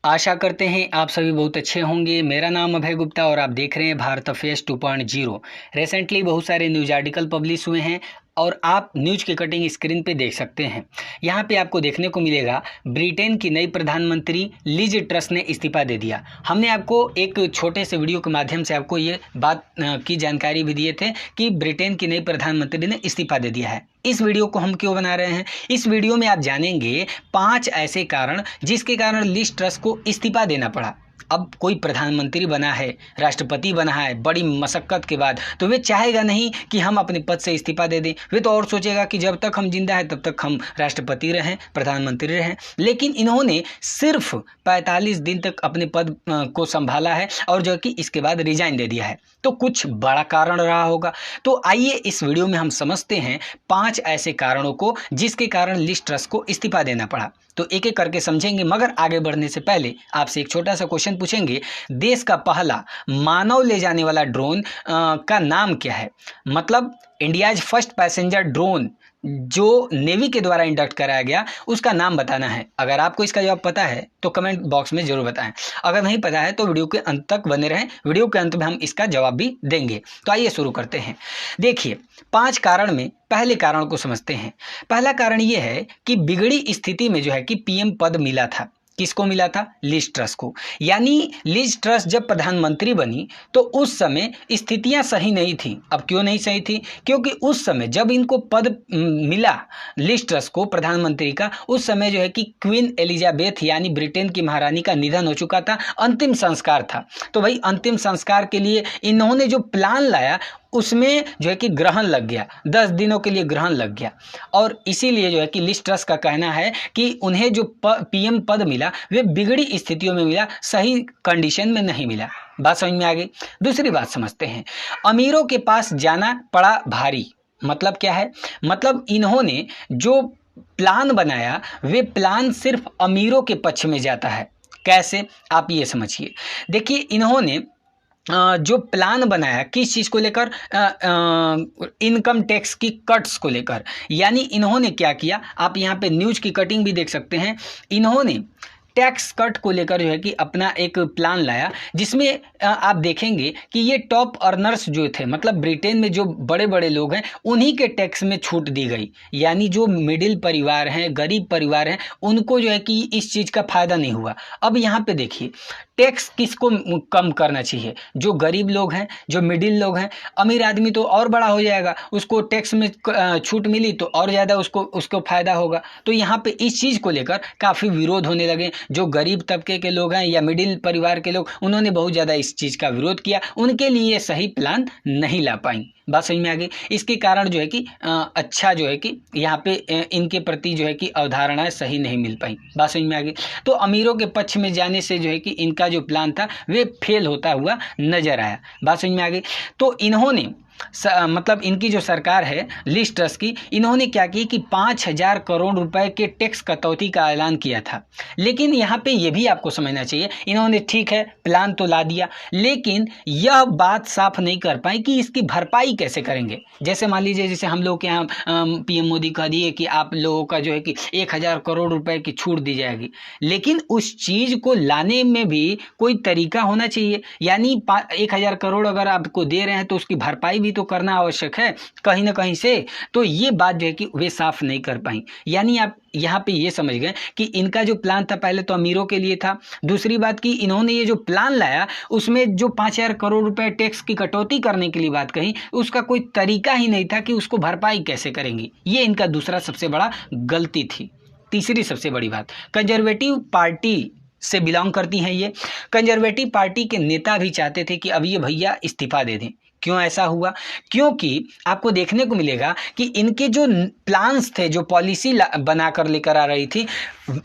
आशा करते हैं आप सभी बहुत अच्छे होंगे। मेरा नाम अभय गुप्ता और आप देख रहे हैं भारत अफेयर्स 2.0। रिसेंटली बहुत सारे न्यूज़ आर्टिकल पब्लिश हुए हैं और आप न्यूज़ की कटिंग स्क्रीन पे देख सकते हैं। यहाँ पे आपको देखने को मिलेगा ब्रिटेन की नई प्रधानमंत्री लिज ट्रस ने इस्तीफा दे दिया। हमने आपको एक छोटे से वीडियो के माध्यम से आपको ये बात की जानकारी भी दिए थे कि ब्रिटेन की नई प्रधानमंत्री ने इस्तीफा दे दिया है। इस वीडियो को हम क्यों बना रहे हैं, इस वीडियो में आप जानेंगे 5 ऐसे कारण जिसके कारण लिज ट्रस को इस्तीफा देना पड़ा। अब कोई प्रधानमंत्री बना है, राष्ट्रपति बना है बड़ी मशक्कत के बाद, तो वे चाहेगा नहीं कि हम अपने पद से इस्तीफा दे दें। वे तो और सोचेगा कि जब तक हम जिंदा हैं तब तक हम राष्ट्रपति रहें, प्रधानमंत्री रहें। लेकिन इन्होंने सिर्फ 45 दिन तक अपने पद को संभाला है और जो कि इसके बाद रिजाइन दे दिया है। तो कुछ बड़ा कारण रहा होगा। तो आइए इस वीडियो में हम समझते हैं 5 ऐसे कारणों को जिसके कारण लिज ट्रस को इस्तीफा देना पड़ा। तो एक एक करके समझेंगे, मगर आगे बढ़ने से पहले आपसे एक छोटा सा क्वेश्चन पूछेंगे। देश का पहला मानव ले जाने वाला ड्रोन का नाम क्या है? मतलब इंडियाज फर्स्ट पैसेंजर ड्रोन जो नेवी के द्वारा इंडक्ट कराया गया, उसका नाम बताना है। अगर आपको इसका जवाब पता है तो कमेंट बॉक्स में जरूर बताएं। अगर नहीं पता है तो वीडियो के अंत तक बने रहें, वीडियो के अंत में हम इसका जवाब भी देंगे। तो आइए शुरू करते हैं। देखिए 5 कारण में पहले कारण को समझते हैं। पहला कारण यह है कि बिगड़ी स्थिति में जो है कि पीएम पद मिला था। किसको मिला था? लिज ट्रस को। यानी लिज ट्रस जब प्रधानमंत्री बनी तो उस समय स्थितियां सही नहीं थी। अब क्यों नहीं सही थी? क्योंकि उस समय जब इनको पद मिला लिज ट्रस को प्रधानमंत्री का, उस समय जो है कि क्वीन एलिजाबेथ यानी ब्रिटेन की महारानी का निधन हो चुका था, अंतिम संस्कार था। तो भाई अंतिम संस्कार के लिए इन्होंने जो प्लान लाया उसमें जो है कि ग्रहण लग गया, 10 दिनों के लिए ग्रहण लग गया। और इसीलिए जो है कि लिज ट्रस का कहना है कि उन्हें जो पीएम पद मिला वे बिगड़ी स्थितियों में मिला, सही कंडीशन में नहीं मिला। बात समझ में आ गई। दूसरी बात समझते हैं। अमीरों के पास जाना पड़ा भारी। मतलब क्या है? मतलब इन्होंने जो प्लान बनाया वे प्लान सिर्फ अमीरों के पक्ष में जाता है। कैसे? आप ये समझिए। देखिए इन्होंने जो प्लान बनाया किस चीज़ को लेकर, इनकम टैक्स की कट्स को लेकर। यानी इन्होंने क्या किया, आप यहाँ पे न्यूज़ की कटिंग भी देख सकते हैं। इन्होंने टैक्स कट को लेकर जो है कि अपना एक प्लान लाया, जिसमें आप देखेंगे कि ये टॉप अर्नर्स जो थे, मतलब ब्रिटेन में जो बड़े बड़े लोग हैं उन्हीं के टैक्स में छूट दी गई। यानी जो मिडिल परिवार हैं, गरीब परिवार हैं, उनको जो है कि इस चीज़ का फायदा नहीं हुआ। अब यहाँ पे देखिए टैक्स किसको कम करना चाहिए? जो गरीब लोग हैं, जो मिडिल लोग हैं। अमीर आदमी तो और बड़ा हो जाएगा, उसको टैक्स में छूट मिली तो और ज़्यादा उसको फायदा होगा। तो यहाँ पे इस चीज़ को लेकर काफ़ी विरोध होने लगे। जो गरीब तबके के लोग हैं या मिडिल परिवार के लोग, उन्होंने बहुत ज़्यादा इस चीज़ का विरोध किया। उनके लिए सही प्लान नहीं ला पाई। बात समझ में आ गई। इसके कारण जो है कि अच्छा जो है कि यहाँ पे इनके प्रति जो है कि अवधारणाएं सही नहीं मिल पाई। बात समझ में आ गई। तो अमीरों के पक्ष में जाने से जो है कि इनका जो प्लान था वे फेल होता हुआ नजर आया। बात समझ में आ गई। तो इन्होंने मतलब इनकी जो सरकार है लिज ट्रस की, इन्होंने क्या किया कि 5,000 करोड़ रुपए के टैक्स कटौती का ऐलान किया था। लेकिन यहाँ पे ये भी आपको समझना चाहिए, इन्होंने ठीक है प्लान तो ला दिया, लेकिन यह बात साफ नहीं कर पाई कि इसकी भरपाई कैसे करेंगे। जैसे मान लीजिए जैसे हम लोग के यहाँ पीएम मोदी कह दिए कि आप लोगों का जो है कि 1,000 करोड़ रुपए की छूट दी जाएगी, लेकिन उस चीज को लाने में भी कोई तरीका होना चाहिए। यानी 1,000 करोड़ अगर आपको दे रहे हैं तो उसकी भरपाई भी तो करना आवश्यक है कहीं ना कहीं से। तो ये बात जो है कि वे साफ नहीं कर पाई। यानी आप यहाँ पे ये समझ गए कि इनका जो प्लान था पहले तो अमीरों के लिए था। दूसरी बात कि इन्होंने ये जो प्लान लाया उसमें जो 5,000 करोड़ रुपए टैक्स की कटौती करने के लिए बात कही, उसका कोई तरीका ही नहीं था कि उसको भरपाई कैसे करेंगी। ये इनका दूसरा सबसे बड़ा गलती थी। तीसरी सबसे बड़ी बात, कंजर्वेटिव पार्टी से बिलोंग करती हैं ये। कंजर्वेटिव पार्टी के नेता भी चाहते थे कि अब ये भैया इस्तीफा दे दें। क्यों ऐसा हुआ? क्योंकि आपको देखने को मिलेगा कि इनके जो प्लान्स थे, जो पॉलिसी बनाकर लेकर आ रही थी,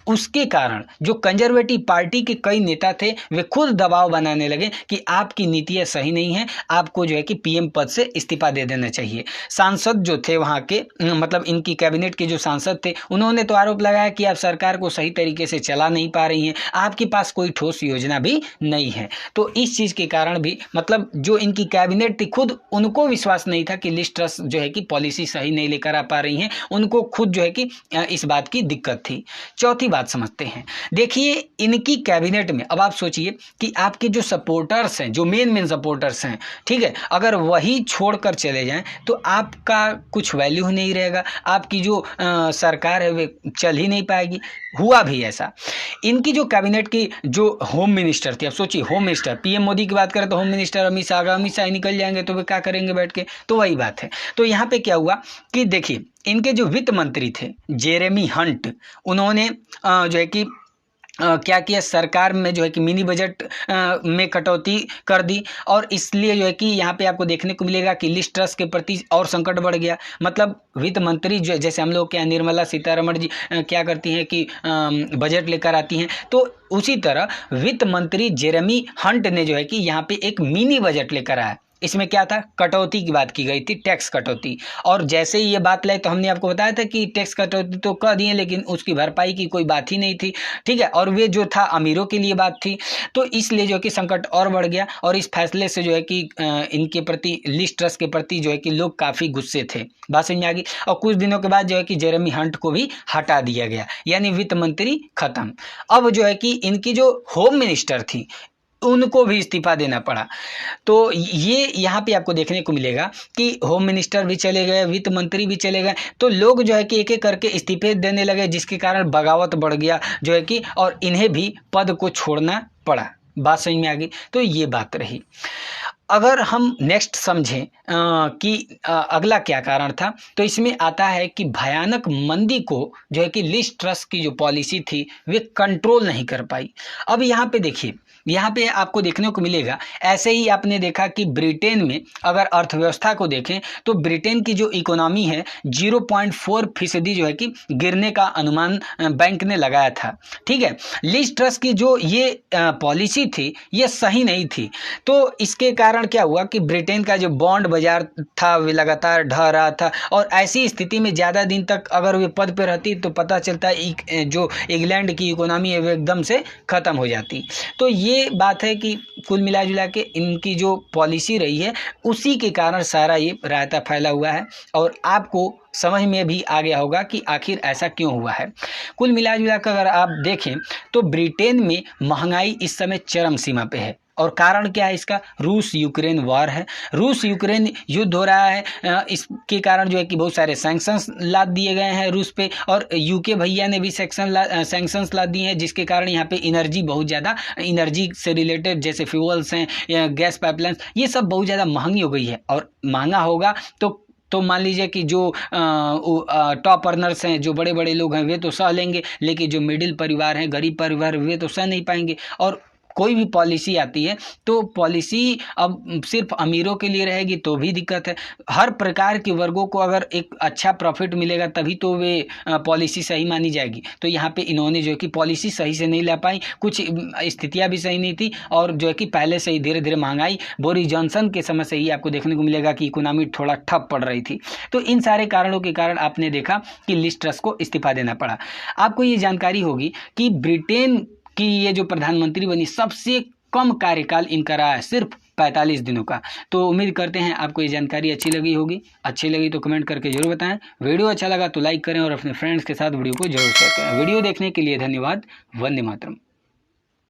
उसके कारण जो कंजर्वेटिव पार्टी के कई नेता थे वे खुद दबाव बनाने लगे कि आपकी नीतियां सही नहीं हैं, आपको जो है कि पीएम पद से इस्तीफा दे देना चाहिए। सांसद जो थे वहाँ के, मतलब इनकी कैबिनेट के जो सांसद थे, उन्होंने तो आरोप लगाया कि आप सरकार को सही तरीके से चला नहीं पा रही हैं, आपके पास कोई ठोस योजना भी नहीं है। तो इस चीज़ के कारण भी, मतलब जो इनकी कैबिनेट थी खुद उनको विश्वास नहीं था कि लिज ट्रस जो है कि पॉलिसी सही नहीं लेकर आ पा रही हैं, उनको खुद जो है कि इस बात की दिक्कत थी। चौथी बात समझते हैं, देखिए इनकी कैबिनेट में, अब आप सोचिए कि आपके जो सपोर्टर्स हैं, जो मेन सपोर्टर्स हैं, ठीक है, अगर वही छोड़कर चले जाएं तो आपका कुछ वैल्यू ही नहीं रहेगा, आपकी जो सरकार है वे चल ही नहीं पाएगी। हुआ भी ऐसा। इनकी जो कैबिनेट की जो होम मिनिस्टर थी, अब सोचिए होम मिनिस्टर, पीएम मोदी की बात करें तो होम मिनिस्टर अमित शाह, अगर अमित शाह ही निकल जाएंगे तो वे क्या करेंगे बैठ के, तो वही बात है। तो यहाँ पे क्या हुआ कि देखिए इनके जो वित्त मंत्री थे जेरेमी हंट, उन्होंने जो है कि क्या किया, सरकार में जो है कि मिनी बजट में कटौती कर दी, और इसलिए जो है कि यहाँ पे आपको देखने को मिलेगा कि लिज ट्रस के प्रति और संकट बढ़ गया। मतलब वित्त मंत्री जो, जैसे हम लोग क्या निर्मला सीतारमण जी क्या करती हैं कि बजट लेकर आती हैं, तो उसी तरह वित्त मंत्री जेरेमी हंट ने जो है कि यहाँ पे एक मिनी बजट लेकर आया। इसमें क्या था, कटौती की बात की गई थी, टैक्स कटौती। और जैसे ही ये बात लाए तो हमने आपको बताया था कि टैक्स कटौती तो कर दिए, लेकिन उसकी भरपाई की कोई बात ही नहीं थी, ठीक है, और वे जो था अमीरों के लिए बात थी। तो इसलिए जो है कि संकट और बढ़ गया, और इस फैसले से जो है कि इनके प्रति, लिज ट्रस के प्रति जो है कि लोग काफ़ी गुस्से थे। बात समझ में आ गई। और कुछ दिनों के बाद जो है कि जेरेमी हंट को भी हटा दिया गया, यानी वित्त मंत्री खत्म। अब जो है कि इनकी जो होम मिनिस्टर थी उनको भी इस्तीफा देना पड़ा। तो ये यहाँ पे आपको देखने को मिलेगा कि होम मिनिस्टर भी चले गए, वित्त मंत्री भी चले गए, तो लोग जो है कि एक एक करके इस्तीफे देने लगे, जिसके कारण बगावत बढ़ गया जो है कि, और इन्हें भी पद को छोड़ना पड़ा। बात समझ में आ गई। तो ये बात रही। अगर हम नेक्स्ट समझें कि अगला क्या कारण था, तो इसमें आता है कि भयानक मंदी को जो है कि लिज ट्रस की जो पॉलिसी थी वे कंट्रोल नहीं कर पाई। अब यहाँ पे देखिए, यहाँ पे आपको देखने को मिलेगा, ऐसे ही आपने देखा कि ब्रिटेन में अगर अर्थव्यवस्था को देखें तो ब्रिटेन की जो इकोनॉमी है 0.4% जो है कि गिरने का अनुमान बैंक ने लगाया था, ठीक है। लिज ट्रस की जो ये पॉलिसी थी ये सही नहीं थी, तो इसके कारण क्या हुआ कि ब्रिटेन का जो बॉन्ड बाजार था वे लगातार ढह रहा था, और ऐसी स्थिति में ज़्यादा दिन तक अगर वे पद पर रहती तो पता चलता जो इंग्लैंड की इकोनॉमी है वो एकदम से ख़त्म हो जाती। तो ये बात है कि कुल मिला जुला के इनकी जो पॉलिसी रही है उसी के कारण सारा ये रायता फैला हुआ है, और आपको समझ में भी आ गया होगा कि आखिर ऐसा क्यों हुआ है। कुल मिला जुला कर अगर आप देखें तो ब्रिटेन में महंगाई इस समय चरम सीमा पे है, और कारण क्या है इसका, रूस यूक्रेन वॉर है। रूस यूक्रेन युद्ध हो रहा है, इसके कारण जो है कि बहुत सारे सैंक्शंस लाद दिए गए हैं रूस पे, और यूके भैया ने भी सैंक्शंस लाद दिए हैं, जिसके कारण यहाँ पे एनर्जी बहुत ज़्यादा, एनर्जी से रिलेटेड जैसे फ्यूल्स हैं, गैस पाइपलाइंस, ये सब बहुत ज़्यादा महंगी हो गई है। और महंगा होगा तो मान लीजिए कि जो टॉप अर्नर्स हैं, जो बड़े बड़े लोग हैं वे तो सह लेंगे, लेकिन जो मिडिल परिवार हैं, गरीब परिवार, वे तो सह नहीं पाएंगे। और कोई भी पॉलिसी आती है तो पॉलिसी अब सिर्फ अमीरों के लिए रहेगी तो भी दिक्कत है। हर प्रकार के वर्गों को अगर एक अच्छा प्रॉफिट मिलेगा तभी तो वे पॉलिसी सही मानी जाएगी। तो यहाँ पे इन्होंने जो है कि पॉलिसी सही से नहीं ला पाई, कुछ स्थितियाँ भी सही नहीं थी, और जो है कि पहले से ही धीरे धीरे महंगाई, बोरिस जॉनसन के समय से ही आपको देखने को मिलेगा कि इकोनॉमी थोड़ा ठप पड़ रही थी। तो इन सारे कारणों के कारण आपने देखा कि लिज ट्रस को इस्तीफा देना पड़ा। आपको ये जानकारी होगी कि ब्रिटेन कि ये जो प्रधानमंत्री बनी सबसे कम कार्यकाल इनका रहा है, सिर्फ 45 दिनों का। तो उम्मीद करते हैं आपको ये जानकारी अच्छी लगी होगी। अच्छी लगी तो कमेंट करके जरूर बताएं। वीडियो अच्छा लगा तो लाइक करें और अपने फ्रेंड्स के साथ वीडियो को जरूर शेयर करें। वीडियो देखने के लिए धन्यवाद। वंदे मातरम।